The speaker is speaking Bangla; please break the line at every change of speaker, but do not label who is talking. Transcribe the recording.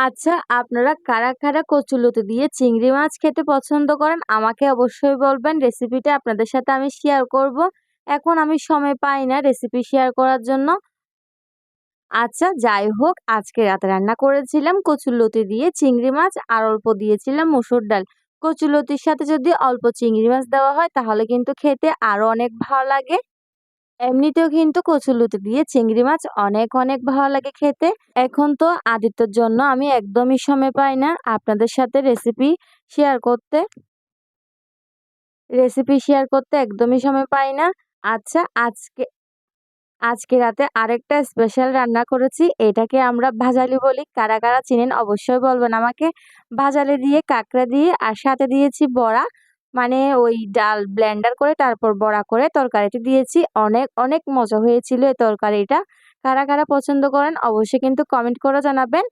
আচ্ছা, আপনারা কারা, কারা কচুলতি দিয়ে চিংড়ি মাছ খেতে পছন্দ করেন? আমাকে অবশ্যই বলবেন। রেসিপিটা আপনাদের সাথে আমি শেয়ার করব। এখন আমি সময় পাই না রেসিপি শেয়ার করার জন্য। আচ্ছা, যাই হোক, আজকে রাতে রান্না করেছিলাম কচুলতি দিয়ে চিংড়ি মাছ আর অল্প দিয়েছিলাম মসুর ডাল। কচুলতির সাথে যদি অল্প চিংড়ি মাছ দেওয়া হয় তাহলে কিন্তু খেতে আরো অনেক ভালো লাগে। এমনিতেও কিন্তু কচুলতি দিয়ে চিংড়ি মাছ অনেক, অনেক ভালো লাগে খেতে। এখন তো আদিত্যর জন্য আমি একদমই সময় পাই না আপনাদের সাথে শেয়ার করতে। রেসিপি শেয়ার করতে একদমই সময় পাই না। আচ্ছা, আজকে আজকে রাতে আরেকটা স্পেশাল রান্না করেছি। এটাকে আমরা ভাজালি বলি। কারা, কারা চিনেন অবশ্যই বলবেন আমাকে। ভাজালি দিয়ে, কাঁকড়া দিয়ে আর সাথে দিয়েছি বড়া। মানে ওই ডাল ব্লেন্ডার করে তারপর বড়া করে তরকারিতে দিয়েছি। অনেক, অনেক মজা হয়েছিল এই তরকারিটা। কারা, কারা পছন্দ করেন অবশ্যই কিন্তু কমেন্ট করে জানাবেন।